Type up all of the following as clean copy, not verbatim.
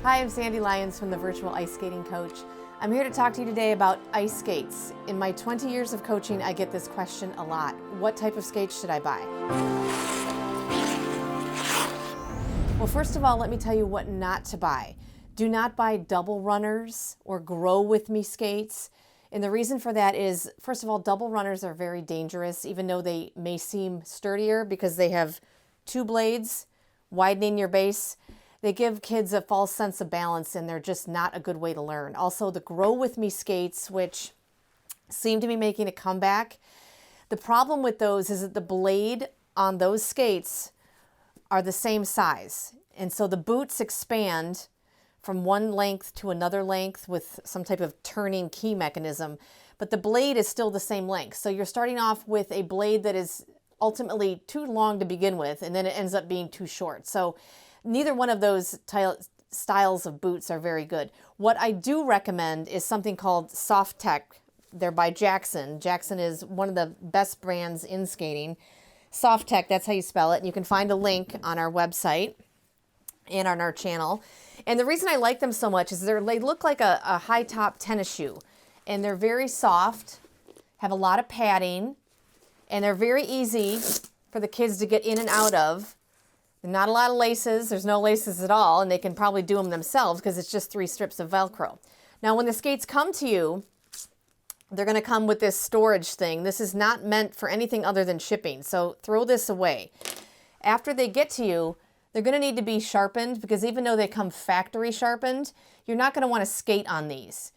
Hi, I'm Sandy Lyons from the Virtual Ice Skating Coach. I'm here to talk to you today about ice skates. In my 20 years of coaching, I get this question a lot. What type of skates should I buy? Well, first of all, let me tell you what not to buy. Do not buy double runners or grow with me skates. And the reason for that is, first of all, double runners are very dangerous, even though they may seem sturdier because they have two blades widening your base. They give kids a false sense of balance, and they're just not a good way to learn. Also, the Grow With Me skates, which seem to be making a comeback, the problem with those is that the blade on those skates are the same size. And so the boots expand from one length to another length with some type of turning key mechanism, but the blade is still the same length. So you're starting off with a blade that is ultimately too long to begin with, and then it ends up being too short. So neither one of those styles of boots are very good. What I do recommend is something called Softec. They're by Jackson. Jackson is one of the best brands in skating. Softec, that's how you spell it. And you can find a link on our website and on our channel. And the reason I like them so much is they look like a high top tennis shoe. And they're very soft, have a lot of padding, and they're very easy for the kids to get in and out of. Not a lot of laces. There's no laces at all, and they can probably do them themselves because it's just 3 strips of Velcro. Now, when the skates come to you, they're going to come with this storage thing. This is not meant for anything other than shipping, so throw this away. After they get to you, they're going to need to be sharpened because even though they come factory sharpened, you're not going to want to skate on these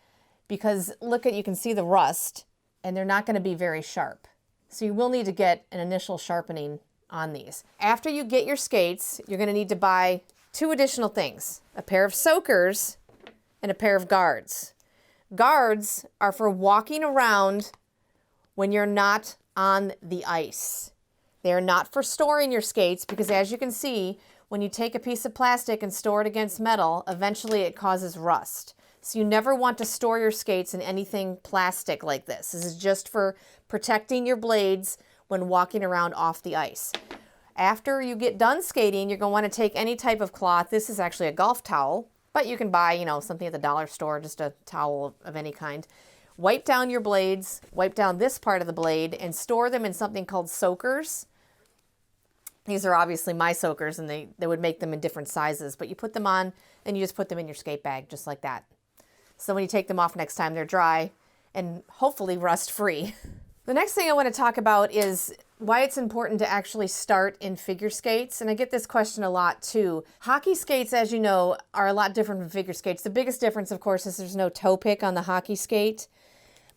because you can see the rust, and they're not going to be very sharp. So you will need to get an initial sharpening on these. After you get your skates, you're going to need to buy 2 additional things: a pair of soakers and a pair of guards. Guards are for walking around when you're not on the ice. They are not for storing your skates because, as you can see, when you take a piece of plastic and store it against metal, eventually it causes rust. So you never want to store your skates in anything plastic like this. This is just for protecting your blades when walking around off the ice. After you get done skating, you're going to want to take any type of cloth. This is actually a golf towel, but you can buy, something at the dollar store, just a towel of any kind. Wipe down your blades, wipe down this part of the blade, and store them in something called soakers. These are obviously my soakers, and they would make them in different sizes, but you put them on, and you just put them in your skate bag, just like that. So when you take them off next time, they're dry and hopefully rust-free. The next thing I want to talk about is why it's important to actually start in figure skates. And I get this question a lot too. Hockey skates, as you know, are a lot different from figure skates. The biggest difference, of course, is there's no toe pick on the hockey skate.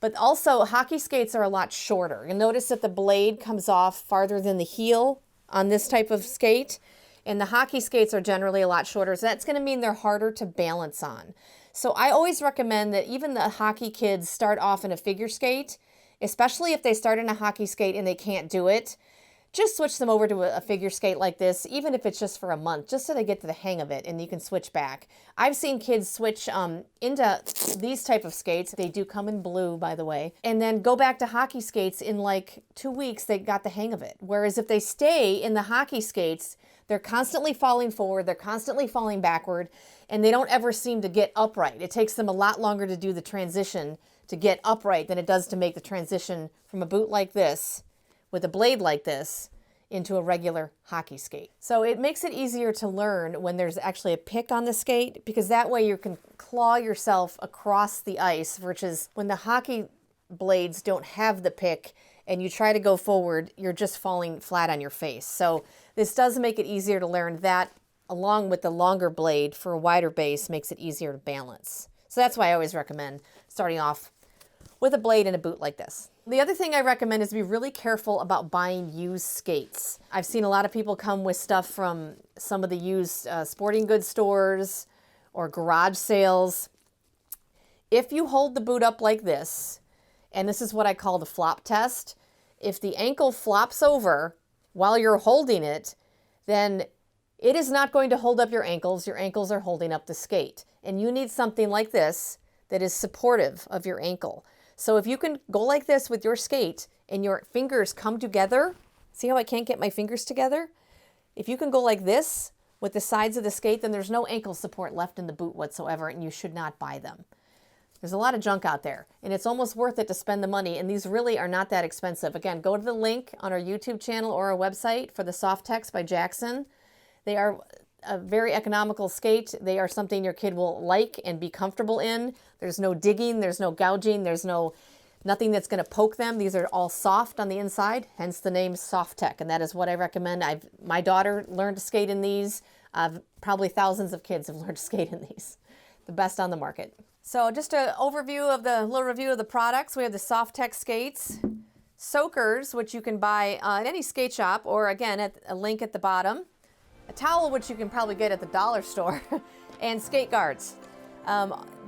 But also, hockey skates are a lot shorter. You'll notice that the blade comes off farther than the heel on this type of skate. And the hockey skates are generally a lot shorter. So that's going to mean they're harder to balance on. So I always recommend that even the hockey kids start off in a figure skate, especially if they start in a hockey skate and they can't do it. Just switch them over to a figure skate like this, even if it's just for a month, just so they get to the hang of it and you can switch back. I've seen kids switch into these type of skates. They do come in blue, by the way, and then go back to hockey skates in like 2 weeks. They got the hang of it. Whereas if they stay in the hockey skates, they're constantly falling forward, they're constantly falling backward, and they don't ever seem to get upright. It takes them a lot longer to do the transition to get upright than it does to make the transition from a boot like this with a blade like this into a regular hockey skate. So it makes it easier to learn when there's actually a pick on the skate, because that way you can claw yourself across the ice, versus when the hockey blades don't have the pick and you try to go forward, you're just falling flat on your face. So this does make it easier to learn. That, along with the longer blade for a wider base, makes it easier to balance. So that's why I always recommend starting off with a blade and a boot like this. The other thing I recommend is to be really careful about buying used skates. I've seen a lot of people come with stuff from some of the used sporting goods stores or garage sales. If you hold the boot up like this, and this is what I call the flop test, if the ankle flops over while you're holding it, then it is not going to hold up your ankles. Your ankles are holding up the skate. And you need something like this that is supportive of your ankle. So if you can go like this with your skate and your fingers come together, see how I can't get my fingers together? If you can go like this with the sides of the skate, then there's no ankle support left in the boot whatsoever, and you should not buy them. There's a lot of junk out there, and it's almost worth it to spend the money, and these really are not that expensive. Again, go to the link on our YouTube channel or our website for the Softecs by Jackson. They are a very economical skate. They are something your kid will like and be comfortable in. There's no digging, there's no gouging, there's nothing that's going to poke them. These are all soft on the inside, hence the name Softec, and that is what I recommend. My daughter learned to skate in these. Probably thousands of kids have learned to skate in these. The best on the market. So just a little review of the products. We have the Softec skates, soakers, which you can buy at any skate shop, or again, at a link at the bottom. A towel, which you can probably get at the dollar store, and skate guards.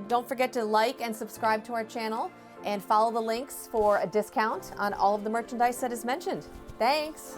Don't forget to like and subscribe to our channel, and follow the links for a discount on all of the merchandise that is mentioned. Thanks.